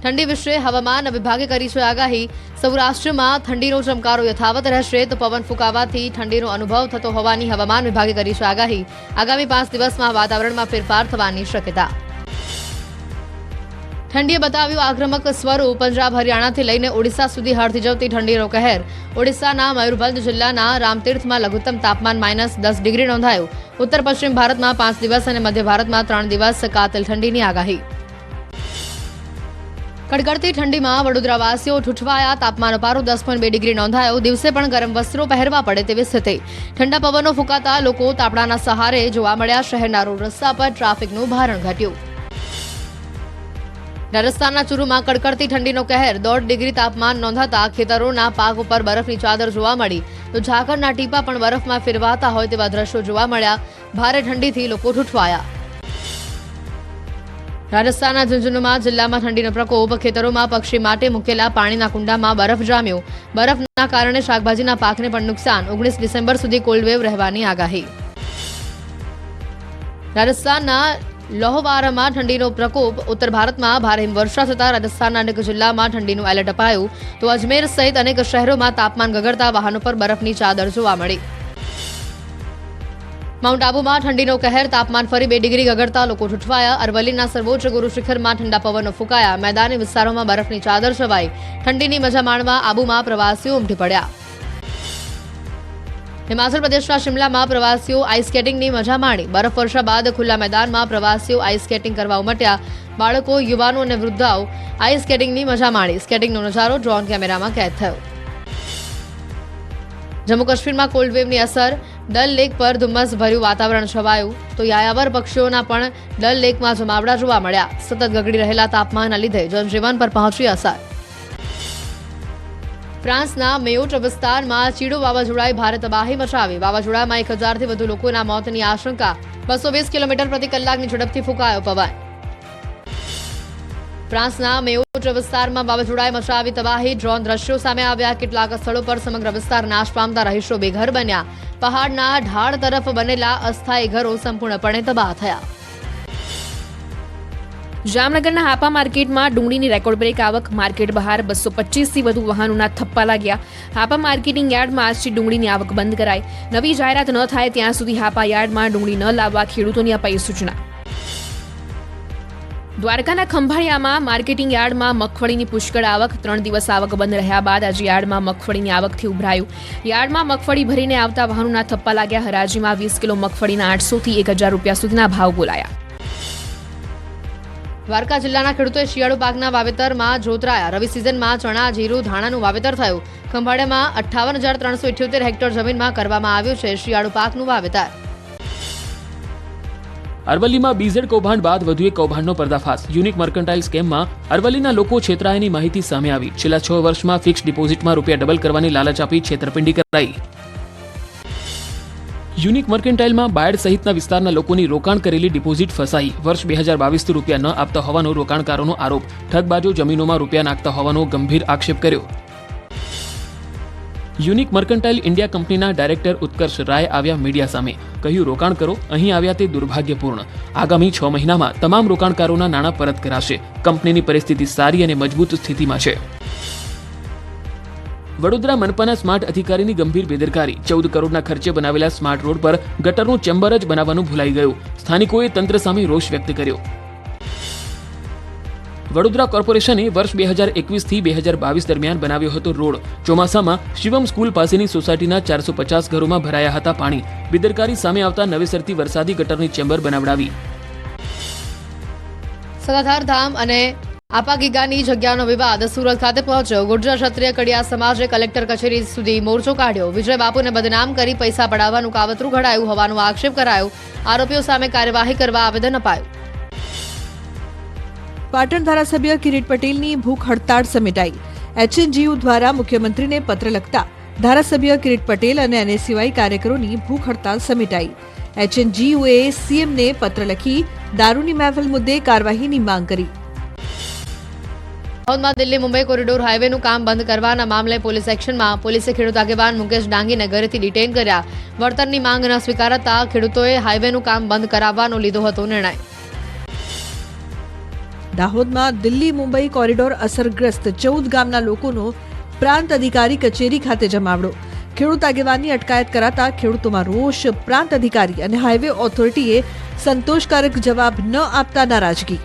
ઠંડી વિશે હવામાન વિભાગે કરી છે આગાહી। સૌરાષ્ટ્રમાં ઠંડીનો ચમકારો યથાવત રહેશે તો પવન ફૂંકાવાથી ઠંડીનો અનુભવ થતો હોવાની હવામાન વિભાગે કરી છે આગાહી। આગામી 5 દિવસમાં વાતાવરણમાં ફેરફાર થવાની શક્યતા। ઠંડીએ બતાવ્યું આક્રમક સ્વરૂપ। પંજાબ હરિયાણાથી લઈને ઓડિશા સુધી હળથી જવતી ઠંડીનો કહેર। ઓડિશાના મયુરભંજ જિલ્લાના રામતીર્થમાં લઘુત્તમ તાપમાન -10 ડિગ્રી નોંધાયું। ઉત્તર પશ્ચિમ ભારતમાં 5 દિવસ અને મધ્ય ભારતમાં 3 દિવસ કાતિલ ઠંડીની આગાહી। કડકડતી ઠંડીમાં વડોદરાવાસીઓ ઠૂઠવાયા। તાપમાનનો પારો 10.2 ડિગ્રી નોંધાયો। દિવસે પણ ગરમ વસ્ત્રો પહેરવા પડે તેવી સ્થિતિ। ઠંડા પવનો ફૂંકાતા લોકો તાપડાના સહારે જોવા મળ્યા। શહેરના રોડ રસ્તા પર ટ્રાફિકનું ભારણ ઘટ્યું। રાજસ્થાનના ચુરુમાં કડકડતી ઠંડીનો કહેર। 1.5 ડિગ્રી તાપમાન નોંધાતા ખેતરોના પાક ઉપર બરફની ચાદર જોવા મળી તો ઝાકળના ટીપા પણ બરફમાં ફેરવાતા હોય તેવા દ્રશ્યો જોવા મળ્યા। ભારે ઠંડીથી લોકો ઠૂઠવાયા। રાજસ્થાનના ઝુંઝુનુમાં જિલ્લામાં ઠંડીનો પ્રકોપ। ખેતરોમાં પક્ષી માટે મૂકેલા પાણીના કુંડામાં બરફ જામ્યો। બરફના કારણે શાકભાજીના પાકને પણ નુકસાન। 19 ડિસેમ્બર સુધી કોલ્ડ વેવ રહેવાની આગાહી। રાજસ્થાનના લોહવારામાં ઠંડીનો પ્રકોપ। ઉત્તર ભારતમાં ભારે હિમવર્ષા થતા રાજસ્થાનના અનેક જિલ્લામાં ઠંડીનું એલર્ટ અપાયું તો અજમેર સહિત અનેક શહેરોમાં તાપમાન ગગડતા વાહનો પર બરફની ચાદર જોવા મળી। માઉન્ટ આબુમાં ઠંડીનો કહેર। તાપમાન ફરી 2 ડિગ્રી ગગડતા લોકો ઠૂઠવાયા। અરવલ્લીના સર્વોચ્ચ ગુરુ શિખરમાં ઠંડા પવનો ફૂંકાયા। મેદાની વિસ્તારોમાં બરફની ચાદર છવાઈ। ઠંડીની મજા માણવા આબુમાં પ્રવાસીઓ ઉમટી પડ્યા। હિમાચલ પ્રદેશના શિમલામાં પ્રવાસીઓ આઈસ સ્કેટિંગની મજા માણી। બરફ વર્ષા બાદ ખુલ્લા મેદાનમાં પ્રવાસીઓ આઈસ સ્કેટિંગ કરવા ઉમટ્યા। બાળકો, યુવાનો અને વૃદ્ધાઓ આઈસ સ્કેટિંગની મજા માણી। સ્કેટિંગનો નજારો ડ્રોન કેમેરામાં કેદ થયો। જમ્મુ કાશ્મીરમાં કોલ્ડ વેવની અસર। ડલ લેક પર ધુમ્મસભર્યું વાતાવરણ છવાયું તો યાયાવર પક્ષીઓના પણ ડલ લેકમાં જમાવડા જોવા મળ્યા। સતત ગગડી રહેલા તાપમાનના લીધે જનજીવન પર પહોંચી અસર। ફ્રાન્સના મેયોટ વિસ્તારમાં ચીડો વાવાઝોડાએ ભારે તબાહી મચાવી। વાવાઝોડામાં 1000થી વધુ લોકોના મોતની આશંકા। 220 કિલોમીટર પ્રતિ કલાકની ઝડપથી ફૂંકાયો પવન। ફ્રાન્સના મેયોટ વિસ્તારમાં વાવાઝોડાએ મચાવી તબાહી। ડ્રોન દ્રશ્યો સામે આવ્યા। કેટલાક સ્થળો પર સમગ્ર વિસ્તાર નાશ પામતા રહીશો બેઘર બન્યા। પહાડના ઢાળ તરફ બનેલા અસ્થાયી ઘરો સંપૂર્ણપણે તબાહ થયા। જામનગરના હાપા માર્કેટમાં ડુંગળીની રેકોર્ડ બ્રેક આવક। માર્કેટ બહાર 225થી વધુ વાહનોના થપ્પા લાગ્યા। હાપા માર્કેટિંગ યાર્ડમાં આજથી ડુંગળીની આવક બંધ કરાઈ। નવી જાહેરાત ન થાય ત્યાં સુધી હાપા યાર્ડમાં ડુંગળી ન લાવવા ખેડૂતોની અપાઈ સૂચના। દ્વારકાના ખંભાળિયામાં માર્કેટિંગ યાર્ડમાં મગફળીની પુષ્કળ આવક। 3 દિવસ આવક બંધ રહ્યા બાદ આજે યાર્ડમાં મગફળીની આવકથી ઉભરાયું। યાર્ડમાં મગફળી ભરીને આવતા વાહનોના થપ્પા લાગ્યા। હરાજીમાં 20 કિલો મગફળીના 800થી 1000 રૂપિયા સુધીના ભાવ બોલાયા। દ્વારકા જિલ્લાના ખેડૂતોએ શિયાળુ પાકના વાવેતરમાં જોતરાયા। રવિ સિઝનમાં ચણા, જીરું, ધાણાનું વાવેતર થયું। ખંભાળિયામાં 58,378 હેક્ટર જમીનમાં કરવામાં આવ્યું છે શિયાળુ પાકનું વાવેતર। અરવલ્લીમાં બીઝેડ કૌભાંડ બાદ વધુ એક કૌભાંડનો પર્દાફાશ। યુનિક મર્કન્ટાઇલ સ્કેમમાં અરવલ્લીના લોકો છેતરાયાની માહિતી સામે આવી। છેલ્લા 6 વર્ષમાં ફિક્સ ડિપોઝિટમાં રૂપિયા ડબલ કરવાની લાલચ આપી છેતરપિંડી કરાઈ। યુનિક મર્કેન્ટાઇલમાં બાયડ સહિતના વિસ્તારના લોકોની રોકાણ કરેલી ડિપોઝિટ ફસાઈ। વર્ષ 2022થી રૂપિયા ન આપતા હોવાનો રોકાણકારોનો આરોપ। ઠગબાજો જમીનોમાં રૂપિયા નાખતા હોવાનો ગંભીર આક્ષેપ કર્યો। યુનિક મર્કન્ટાઇલ ઇન્ડિયા કંપનીના ડાયરેક્ટર ઉત્કર્ષ રાય આવ્યા મીડિયા સામે। કહ્યું, રોકાણ કરો, અહીં આવ્યા તે દુર્ભાગ્યપૂર્ણ। આગામી 6 મહિનામાં તમામ રોકાણકારોના નાણાં પરત કરાશે। કંપનીની પરિસ્થિતિ સારી અને મજબૂત સ્થિતિમાં છે। વડોદરા મનપાના સ્માર્ટ અધિકારીની ગંભીર બેદરકારી। 14 કરોડના ખર્ચે બનાવેલા સ્માર્ટ રોડ પર ગટરનું ચેમ્બર જ બનાવવાનું ભૂલાઈ ગયું। સ્થાનિકોએ તંત્ર સામે રોષ વ્યક્ત કર્યો। વડોદરા કોર્પોરેશને વર્ષ 2021થી 2022 દરમિયાન બનાવ્યો હતો રોડ। ચોમાસામાં શિવમ સ્કૂલ પાસેની સોસાયટીના 450 ઘરોમાં ભરાયા હતા પાણી। બેદરકારી સામે આવતા નવેસરથી વરસાદી ગટરની ચેમ્બર બનાવડાવી। સત્તાધાર ધામ અને આપાગીગાની જગ્યાનો વિવાદ સુરત ખાતે પહોંચ્યો। ગુર્જર ક્ષત્રિય કડિયા સમાજે કલેક્ટર કચેરી સુધી મોરચો કાઢ્યો। વિજય બાપુને બદનામ કરી પૈસા પડાવવાનું કાવતરું ઘડાયું હોવાનો આક્ષેપ કરાયો। આરોપીઓ સામે કાર્યવાહી કરવા આવેદન અપાયું। પાટણ ધારાસભ્ય કિરીટ પટેલની ભૂખ હડતાળ સમેટાઈ। એચએનજીયુ દ્વારા મુખ્યમંત્રીને પત્ર લખતા ધારાસભ્ય કિરીટ પટેલ અને એનએસયુઆઈ કાર્યકરોની ભૂખ હડતાળ સમેટાઈ। એચએનજીયુએ સીએમને પત્ર લખી દારૂની મહેફિલ મુદ્દે કાર્યવાહીની માંગ કરી। દાહોદમાં દિલ્હી મુંબઈ કોરિડોર હાઈવેનું કામ બંધ કરવાના મામલે પોલીસ એક્શનમાં। પોલીસે ખેડૂત આગેવાન મુકેશ ડાંગીને ઘરેથી ડિટેન કર્યા। વળતરની માંગ ન સ્વીકારતા ખેડૂતોએ હાઈવેનું કામ બંધ કરાવવાનો લીધો હતો નિર્ણય। દાહોદમાં દિલ્હી મુંબઈ કોરિડોર અસરગ્રસ્ત 14 ગામના લોકોનો પ્રાંત અધિકારી કચેરી ખાતે જમાવડો. ખેડૂત આગેવાનની અટકાયત કરાતા ખેડૂતોમાં રોષ. પ્રાંત અધિકારી અને હાઈવે ઓથોરિટીએ સંતોષકારક જવાબ ન આપતા નારાજગી.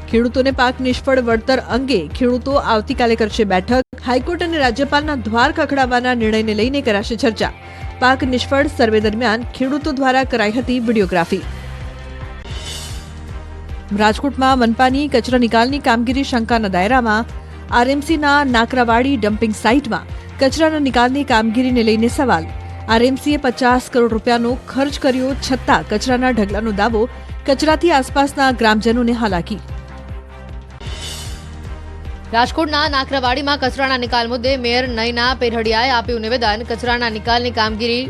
ખેડૂતોને પાક નિષ્ફળ વળતર અંગે ખેડૂતો આવતીકાલે કરશે બેઠક. હાઈકોર્ટ અને રાજ્યપાલના દ્વાર ખખડાવવાના નિર્ણયને લઈને કરાશે ચર્ચા. પાક નિષ્ફળ સર્વે દરમિયાન ખેડૂતો દ્વારા કરાઈ હતી વિડીયોગ્રાફી. રાજકોટમાં મનપાની કચરા નિકાલની કામગીરી શંકાના દાયરામાં. આરએમસીના નાકરાવાડી ડમ્પિંગ સાઇટમાં કચરાના નિકાલની કામગીરીને લઈને સવાલ. આરએમસીએ 50 કરોડ રૂપિયાનો ખર્ચ કર્યો છતાં કચરાના ઢગલાનો દાવો. કચરાથી આસપાસના ગ્રામજનોને હાલાકી. રાજકોટના નાકરાવાડીમાં કચરાના નિકાલ મુદ્દે મેયર નયના પેઢડિયાએ આપ્યું નિવેદન. કચરાના નિકાલની કામગીરી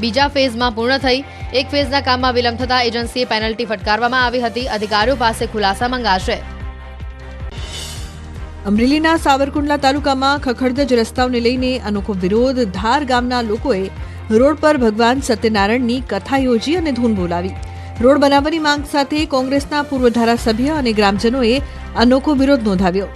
બીજા ફેઝમાં પૂર્ણ થઈ. એક ફેઝના કામમાં વિલંબ થતા એજન્સીએ પેનલ્ટી ફટકારવામાં આવી હતી. અધિકારીઓ પાસે ખુલાસા મંગાશે. અમરેલીના સાવરકુંડલા તાલુકામાં ખખડધજ રસ્તાઓને લઈને અનોખો વિરોધ. ધાર ગામના લોકોએ રોડ પર ભગવાન સત્યનારાયણની કથા યોજી અને ધૂન બોલાવી. રોડ બનાવવાની માંગ સાથે કોંગ્રેસના પૂર્વ ધારાસભ્ય અને ગ્રામજનોએ અનોખો વિરોધ નોંધાવ્યો.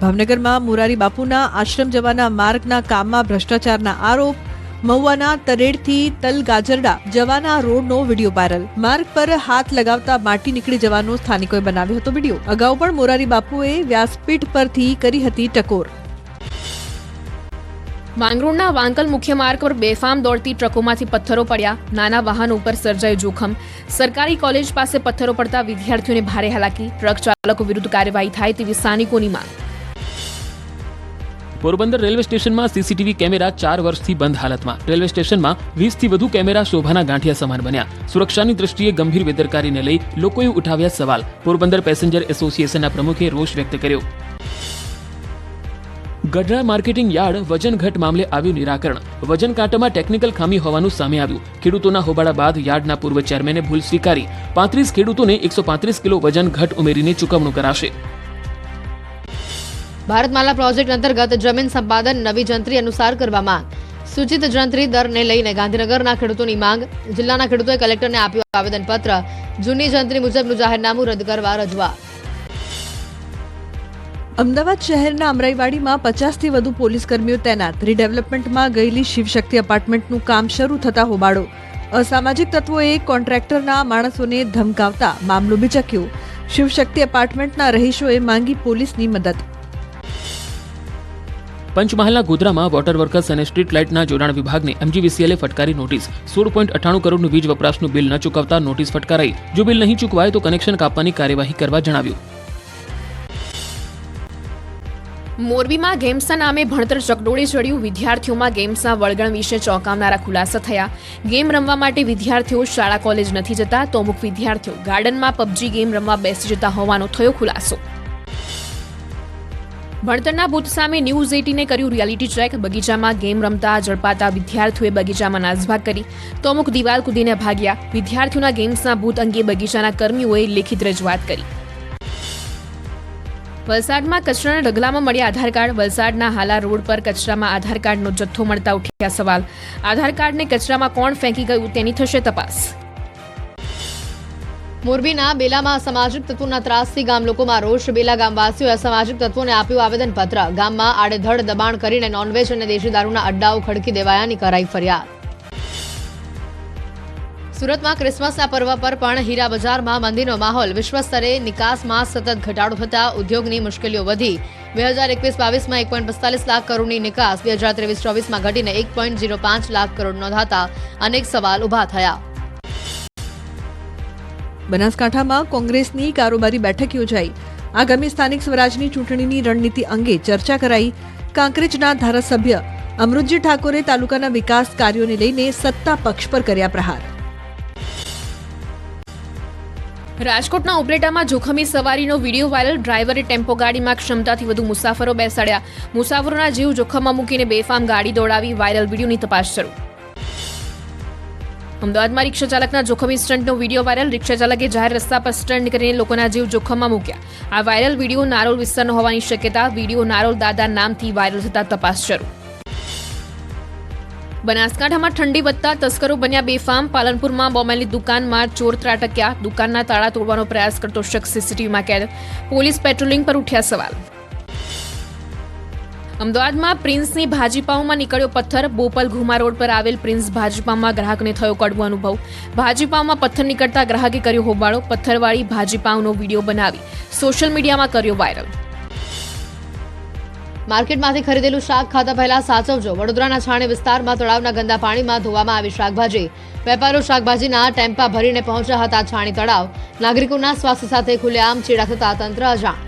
ભાવનગરમાં મોરારી બાપુના આશ્રમ જવાના માર્ગના કામમાં ભ્રષ્ટાચારના આરોપ. મહુવાના તરેડથી તલગાજરડા જવાના રોડનો વિડીયો વાયરલ. માર્ગ પર હાથ લગાવતા માટી નીકળી જવાનો સ્થાનિકોએ બનાવ્યો હતો વિડીયો. અગાઉ પણ મોરારી બાપુએ વ્યાસપીઠ પરથી કરી હતી ટકોર. માંગરોળના વાંકલ મુખ્ય માર્ગ પર બેફામ દોડતી ટ્રકોમાંથી પથ્થરો પડ્યા. નાના વાહનો ઉપર સર્જાયું જોખમ. સરકારી કોલેજ પાસે પથ્થરો પડતા વિદ્યાર્થીઓને ભારે હાલાકી. ટ્રક ચાલકો વિરુદ્ધ કાર્યવાહી થાય તેવી સ્થાનિકોની માંગ. પોરબંદર રેલવે સ્ટેશનમાં સીસીટીવી કેમેરા 4 વર્ષથી બંધ હાલતમાં. રેલવે સ્ટેશનમાં 20 થી વધુ કેમેરા શોભાના ગાંઠિયા સમાન બન્યા. સુરક્ષાની દ્રષ્ટિએ ગંભીર બેદરકારીને લઈ લોકોએ ઉઠાવ્યા સવાલ. પોરબંદર પેસેન્જર એસોસિએશનના પ્રમુખે રોષ વ્યક્ત કર્યો. ગઢડા માર્કેટિંગ યાર્ડ વજન ઘટ મામલે આવ્યું નિરાકરણ. વજન કાંટામાં ટેકનિકલ ખામી હોવાનું સામે આવ્યું. ખેડૂતોના હોબાળા બાદ યાર્ડના પૂર્વ ચેરમેને ભૂલ સ્વીકારી. 35 ખેડૂતોને 135 કિલો વજન ઘટ ઉમેરીને ચૂકવણું કરાશે. ભારતમાલા પ્રોજેક્ટ અંતર્ગત જમીન સંપાદન નવી જંત્રી અનુસાર કરવામાં. સૂચિત જંત્રી દરને લઈને ગાંધીનગરના ખેડૂતોની માંગ. જિલ્લાના ખેડૂતોએ કલેક્ટરને આપ્યું આવેદનપત્ર. જૂની જંત્રી મુજબનું જાહેરનામું રદ કરવા રજૂઆત. અમદાવાદ શહેરના અમરાઈવાડીમાં 50થી વધુ પોલીસ કર્મીઓ તૈનાત. રીડેવલપમેન્ટમાં ગયેલી શિવશક્તિ એપાર્ટમેન્ટનું કામ શરૂ થતા હોબાળો. અસામાજિક તત્વોએ કોન્ટ્રાક્ટરના માણસોને ધમકાવતા મામલો બિચક્યો. શિવશક્તિ એપાર્ટમેન્ટના રહીશોએ માંગી પોલીસની મદદ. પંચમહાલના ગોધરામાં વોટર વર્કર્સ અને સ્ટ્રીટ લાઇટના જોડાણ વિભાગને એમજીવીસીએલે ફટકારી નોટિસ. 16.98 કરોડનું વીજ વપરાશનું બિલ ન ચૂકવતા નોટિસ ફટકારાઈ. જો બિલ નહીં ચૂકવાય તો કનેક્શન કાપવાની કાર્યવાહી કરવા જણાવ્યું. મોરબીમાં ગેમ્સના નામે ભણતર ચકડોળે ચડ્યું. વિદ્યાર્થીઓમાં ગેમ્સના વળગણ વિશે ચોંકાવનારા ખુલાસા થયા. ગેમ રમવા માટે વિદ્યાર્થીઓ શાળા કોલેજ નથી જતા તો અમુક વિદ્યાર્થીઓ ગાર્ડનમાં પબજી ગેમ રમવા બેસી જતા હોવાનો થયો ખુલાસો. ભણતરના ભૂત સામે ન્યૂઝ 18એ કર્યું રિયાલિટી ચેક. બગીચામાં ગેમ રમતા ઝડપાતા વિદ્યાર્થીઓએ બગીચામાં નાસભાગ કરી તો અમુક દિવાલ કૂદીને ભાગ્યા. વિદ્યાર્થીઓના ગેમ્સના ભૂત અંગે બગીચાના કર્મીઓએ લેખિત રજૂઆત કરી. વલસાડમાં કચરાના ઢગલામાં મળ્યા આધાર કાર્ડ. વલસાડના હાલા રોડ પર કચરામાં આધાર કાર્ડનો જથ્થો મળતા ઉઠ્યા સવાલ. આધાર કાર્ડને કચરામાં કોણ ફેંકી ગયું તેની થશે તપાસ. મોરબીના બેલામાં અસામાજિક તત્વોના ત્રાસથી ગામ લોકોમાં રોષ. બેલા ગામવાસીઓએ અસામાજિક તત્વોને આપ્યું આવેદનપત્ર. ગામમાં આડેધડ દબાણ કરીને નોનવેજ અને દેશી દારૂના અડ્ડાઓ ખડકી દેવાયાની કરાઈ ફરિયાદ. સુરતમાં ક્રિસમસના પર્વ પર પણ હીરા બજારમાં મંદીનો માહોલ. વિશ્વ સ્તરે નિકાસમાં સતત ઘટાડો થતા ઉદ્યોગની મુશ્કેલીઓ વધી. 2021-22માં 1.45 લાખ કરોડની નિકાસ 2023-24માં ઘટીને 1.05 લાખ કરોડ નોંધાતા અનેક સવાલ ઉભા થયા. બનાસકાંઠામાં કોંગ્રેસની કારોબારી બેઠક યોજાઈ. આગામી સ્થાનિક સ્વરાજની ચૂંટણીની રણનીતિ અંગે ચર્ચા કરાઈ. કાંકરેજના ધારાસભ્ય અમૃતજી ઠાકોરે તાલુકાના વિકાસ કાર્યોને લઈને સત્તા પક્ષ પર કર્યા પ્રહાર. રાજકોટના ઉપલેટામાં જોખમી સવારીનો વિડીયો વાયરલ. ડ્રાઈવરે ટેમ્પો ગાડીમાં ક્ષમતાથી વધુ મુસાફરો બેસાડ્યા. મુસાફરોના જીવ જોખમમાં મૂકીને બેફામ ગાડી દોડાવી. વાયરલ વિડીયોની તપાસ શરૂ. અમદાવાદમાં રિક્ષા ચાલકના જોખમી સ્ટન્ટનો વિડીયો વાયરલ. રિક્ષા ચાલકે જાહેર રસ્તા પર સ્ટન્ટ કરીને લોકોના જીવ જોખમમાં મૂક્યા. આ વાયરલ વિડીયો નારોલ વિસ્તારનો હોવાની શક્યતા. વિડીયો નારોલ દાદા નામથી વાયરલ થતા તપાસ શરૂ. બનાસકાંઠામાં ઠંડી વધતા તસ્કરો બન્યા બેફામ. પાલનપુરમાં બોમેલી દુકાનમાં ચોર ત્રાટક્યા. દુકાનના તાળા તોડવાનો પ્રયાસ કરતો શખ્સ સીસીટીવીમાં કેદ. પોલીસ પેટ્રોલિંગ પર ઉઠ્યા સવાલ. અમદાવાદમાં પ્રિન્સની ભાજીપાઉમાં નીકળ્યો પથ્થર. બોપલ ઘુમા રોડ પર આવેલ પ્રિન્સ ભાજીપાઉમાં ગ્રાહકને થયો કડવો અનુભવ. ભાજીપાઉમાં પથ્થર નીકળતા ગ્રાહકે કર્યો હોબાળો. પથ્થરવાળી ભાજીપાઉનો વિડીયો બનાવી સોશિયલ મીડિયામાં કર્યો વાયરલ. માર્કેટમાંથી ખરીદેલું શાક ખાતા પહેલા સાચવજો. વડોદરાના છાણી વિસ્તારમાં તળાવના ગંદા પાણીમાં ધોવામાં આવી શાકભાજી. વેપારીઓ શાકભાજીના ટેમ્પા ભરીને પહોંચ્યા હતા છાણી તળાવ. નાગરિકોના સ્વાસ્થ્ય સાથે ખુલ્લેઆમ ચેડા થતા તંત્ર અજાણ.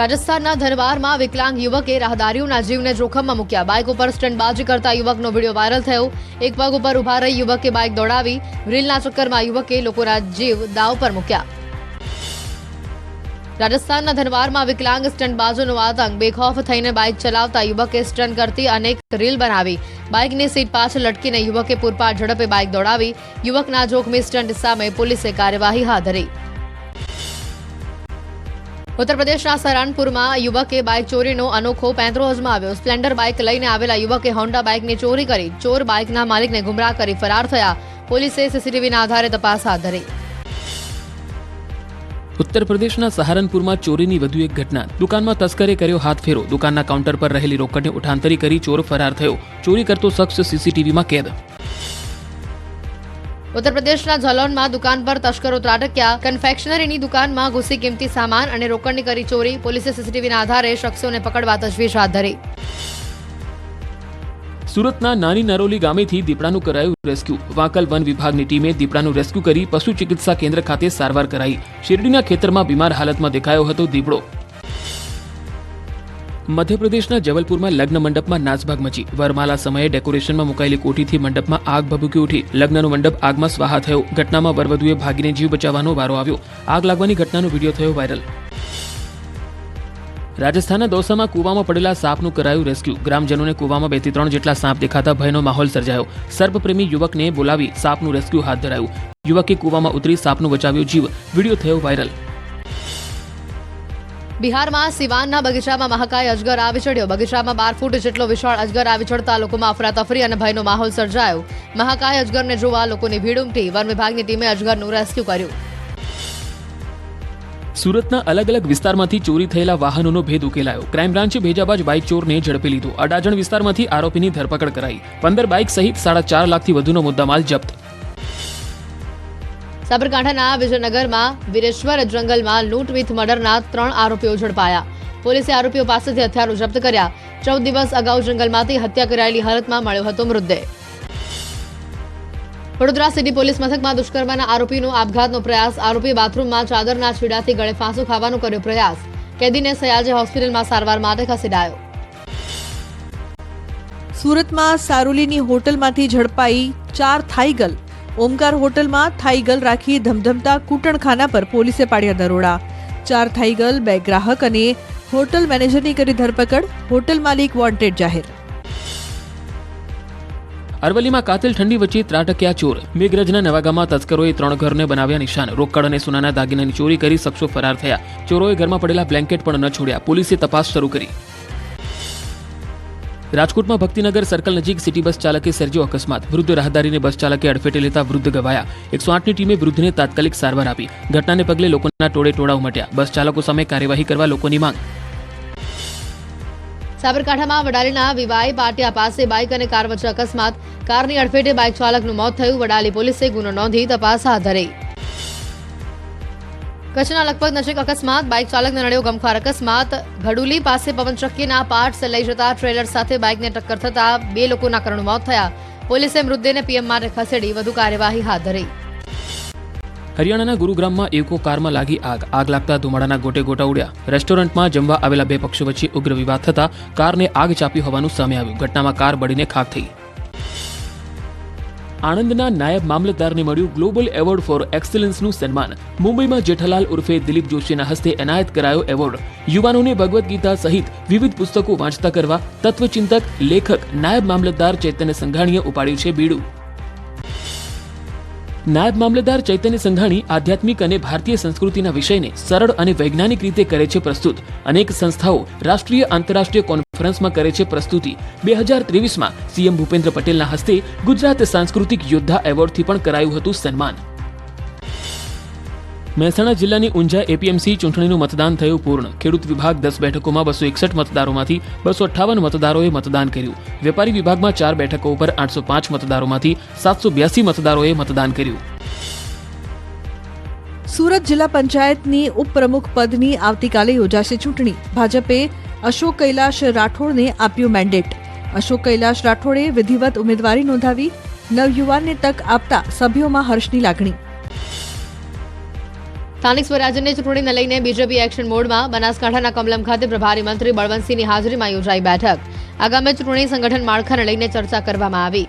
રાજસ્થાનના ધનવારમાં વિકલાંગ યુવકે રાહદારીઓના જીવને જોખમમાં મૂક્યા. બાઇક ઉપર સ્ટંટબાજી કરતા યુવકનો વિડીયો વાયરલ થયો. એક પગ ઉપર ઉભા રહી યુવકે બાઇક દોડાવી. રીલના ચક્કરમાં યુવકે લોકોના જીવ દાવ પર મૂક્યા. રાજસ્થાનના ધનવારમાં વિકલાંગ સ્ટંટબાજોનો આતંક. બેખૌફ થઈને બાઇક ચલાવતા યુવકે સ્ટન્ટ કરતી અનેક રીલ બનાવી. બાઇકની સીટ પાછળ લટકીને યુવકે પૂરપાટ ઝડપે બાઇક દોડાવી. યુવકના જોખમી સ્ટન્ટ સામે પોલીસે કાર્યવાહી હાથ ધરી. ઉત્તર પ્રદેશના સહારનપુરમાં યુવકે બાઇક ચોરીનો અનોખો પેંતરો અજમાવ્યો. સ્પ્લેન્ડર બાઇક લઈને આવેલા યુવકે હોન્ડા બાઇકની ચોરી કરી. ચોર બાઇકના માલિકને ગુમરાહ કરી ફરાર થયા. પોલીસે સીસીટીવીના આધારે તપાસ હાથ ધરી. ઉત્તર પ્રદેશના સહારનપુરમાં ચોરીની વધુ એક ઘટના. દુકાનમાં તસ્કરે કર્યો હાથફેરો. દુકાનના કાઉન્ટર પર રહેલી રોકડને ઉઠાંતરી કરી ચોર ફરાર થયો. ચોરી કરતો શખ્સ સીસીટીવીમાં કેદ. ઉત્તર પ્રદેશના ઝલોનમાં દુકાન પર તસ્કરો ત્રાટક્યા. કન્ફેક્શનરીની દુકાનમાં ઘૂસી કિંમતી સામાન અને રોકડની કરી ચોરી. પોલીસે સીસીટીવીના આધારે શખ્સોને પકડવા તજવીજ હાથ ધરી. સુરતના નાની નરોલી ગામેથી દીપડાનું કરાયું રેસ્ક્યુ. વાંકલ વન વિભાગની ટીમે દીપડાનું રેસ્ક્યુ કરી પશુ ચિકિત્સા કેન્દ્ર ખાતે સારવાર કરાઈ. શેરડીના ખેતરમાં બીમાર હાલતમાં દેખાયો હતો દીપડો. મધ્યપ્રદેશના જબલપુરમાં લગ્ન મંડપમાં નાસભાગ મચી. વરમાલા સમયે ડેકોરેશનમાં મુકાયેલી કોઠીથી મંડપમાં આગ ભભૂકી ઉઠી. લગ્નનો મંડપ આગમાં સ્વાહા થયો. ઘટનામાં વરવધુએ ભાગીને જીવ બચાવવાનો વારો આવ્યો. આગ લાગવાની ઘટનાનો વિડીયો થયો વાયરલ. રાજસ્થાનના દૌસામાં કૂવામાં પડેલા સાપનું કરાયું રેસ્ક્યુ. ગ્રામજનોને કૂવામાં 2 થી 3 જેટલા સાપ દેખાતા ભયનો માહોલ સર્જાયો. સર્પપ્રેમી યુવકને બોલાવી સાપનું રેસ્ક્યુ હાથ ધરાયું. યુવકે કૂવામાં ઉતરી સાપનું બચાવ્યો જીવ. વિડીયો થયો વાયરલ. બિહારમાં સિવાનના બગીચામાં મહાકાય અજગર આવી ચડ્યો. બગીચામાં 12 ફૂટ જેટલો વિશાળ અજગર આવી ચડતા લોકોમાં અફરાતફરી અને ભયનો માહોલ સર્જાયો. મહાકાય અજગરને જોવા લોકોની ભીડ ઉમટી. વન વિભાગની ટીમે અજગરનું રેસ્ક્યુ કર્યું. સુરતના અલગ અલગ વિસ્તારમાંથી ચોરી થયેલા વાહનોનો ભેદ ઉકેલાયો. ક્રાઇમ બ્રાન્ચે ભેજાબાજ બાઇક ચોરને ઝડપી લીધો. અડાજણ વિસ્તારમાંથી આરોપીની ધરપકડ કરાઈ. 15 બાઇક સહિત 4.5 લાખથી વધુનો મુદ્દામાલ જપ્ત. સાબરકાંઠાના વિજયનગરમાં વીરેશ્વર જંગલમાં લૂંટ વિથ મર્ડરના 3 આરોપીઓ ઝડપાયા. પોલીસે આરોપીઓ પાસેથી હથિયારો જપ્ત કર્યા. 14 દિવસ અગાઉ જંગલમાંથી હત્યા કરાયેલી હાલતમાં મળ્યો હતો મૃતદેહ. વડોદરા સિટી પોલીસ મથકમાં દુષ્કર્મના આરોપીનો આપઘાતનો પ્રયાસ. આરોપી બાથરૂમમાં ચાદરના છેડાથી ગળે ફાંસો ખાવાનો કર્યો પ્રયાસ. કેદીને સયાજે હોસ્પિટલમાં સારવાર માટે ખસેડાયો. સુરતમાં સારોલીની હોટલમાંથી ઝડપાઈ 4 થાઈગલ. ઓમકાર હોટલમાં થાઈગલ રાખી ધમધમતા કૂટણખાના પર પોલીસે પાડ્યા દરોડા. 4 થાઈગલ, 2 ગ્રાહક અને હોટલ મેનેજરની કરી ધરપકડ. હોટલ માલિક વોન્ટેડ જાહેર. અરવલ્લીમાં કાતિલ ઠંડી વચ્ચે ત્રાટક્યા ચોર. મેઘરજના નવાગામમાં તસ્કરોએ 3 ઘરને બનાવ્યા નિશાન. રોકડ અને સોનાના દાગીનાની ચોરી કરી શખ્સો ફરાર થયા. ચોરોએ ઘરમાં પડેલા બ્લેન્કેટ પણ ન છોડ્યા. પોલીસે તપાસ શરૂ કરી. રાજકોટમાં ભક્તિનગર સર્કલ નજીક સિટી બસ ચાલકે સર્જ્યો અકસ્માત. વૃદ્ધ રાહદારીને બસ ચાલકે અડફેટે લેતા વૃદ્ધ ઘવાયા. 108ની ટીમે વૃદ્ધને તાત્કાલિક સારવાર આપી. ઘટનાને પગલે લોકોના ટોળે ઉમટ્યા. બસ ચાલકો સામે કાર્યવાહી કરવા લોકોની માંગ. સાબરકાંઠામાં વડાલીના વિવાઈ પાટિયા પાસે બાઇક અને કાર વચ્ચે અકસ્માત. કારની અડફેટે બાઇક ચાલકનું મોત થયું. વડાલી પોલીસે ગુનો નોંધી તપાસ હાથ ધરી. કચ્છના લખપત નજીક અકસ્માત. બાઇક ચાલકને નડ્યો ગમખ્વાર અકસ્માત. ઘડુલી પાસે પવનચક્કીના પાર્ટ્સ લઈ જતા ટ્રેલર સાથે બાઇકને ટક્કર થતા 2 લોકોના કરુણ મોત થયા. પોલીસે મૃતદેહને પીએમ માટે ખસેડી વધુ કાર્યવાહી હાથ ધરી. હરિયાણાના ગુરુગ્રામમાં એકો કારમાં લાગી આગ. આગ લાગતા ધુમાડાના ગોટે ગોટા ઉડ્યા. રેસ્ટોરન્ટમાં જમવા આવેલા 2 પક્ષો વચ્ચે ઉગ્ર વિવાદ થતા કારને આગ ચાપી હોવાનું સામે આવ્યું. ઘટનામાં કાર બળીને ખાખ થઈ. આણંદના નાયબ મામલતદારને મળ્યું ગ્લોબલ એવોર્ડ ફોર એક્સલન્સનું સન્માન. મુંબઈમાં જેઠાલાલ ઉર્ફે દિલીપ જોશીના હસ્તે એનાયત કરાયો એવોર્ડ. યુવાનોને ભગવદ્ ગીતા સહિત વિવિધ પુસ્તકો વાંચતા કરવા તત્વચિંતક, લેખક, નાયબ મામલતદાર ચૈતન્ય સંઘાણીએ ઉપાડ્યું છે બીડું. નાયબ મામલતદાર ચૈતન્ય સંઘાણી આધ્યાત્મિક અને ભારતીય સંસ્કૃતિના વિષયને સરળ અને વૈજ્ઞાનિક રીતે કરે છે પ્રસ્તુત. અનેક સંસ્થાઓ રાષ્ટ્રીય આંતરરાષ્ટ્રીય કોન્ફરન્સમાં કરે છે પ્રસ્તુતિ. 2023માં સીએમ ભૂપેન્દ્ર પટેલના હસ્તે ગુજરાત સાંસ્કૃતિક યોદ્ધા એવોર્ડથી પણ કરાયું હતું સન્માન. મહેસાણા જિલ્લાની ઊંઝા એપીએમસી ચૂંટણીનું મતદાન થયું પૂર્ણ. ખેડૂત વિભાગ 10 બેઠકોમાં 261 મતદારોમાંથી 258 મતદારોએ મતદાન કર્યું. વેપારી વિભાગમાં 4 બેઠકો ઉપર 805 મતદારોમાંથી 782 મતદારોએ મતદાન કર્યું. સુરત જિલ્લા પંચાયતની ઉપપ્રમુખ પદની આવતીકાલે યોજાશે ચૂંટણી. ભાજપે અશોક કૈલાશ રાઠોડને આપ્યું મેન્ડેટ. અશોક કૈલાશ રાઠોડે વિધિવત ઉમેદવારી નોંધાવી. નવયુવાનને તક આપતા સભ્યોમાં હર્ષની લાગણી. સ્થાનિક સ્વરાજ્યની ચૂંટણીને લઈને બીજેપી એક્શન મોડમાં. બનાસકાંઠાના કમલમ ખાતે પ્રભારી મંત્રી બળવંતસિંહની હાજરીમાં યોજાઈ બેઠક. આગામી ચૂંટણી સંગઠન માળખાને લઈને ચર્ચા કરવામાં આવી.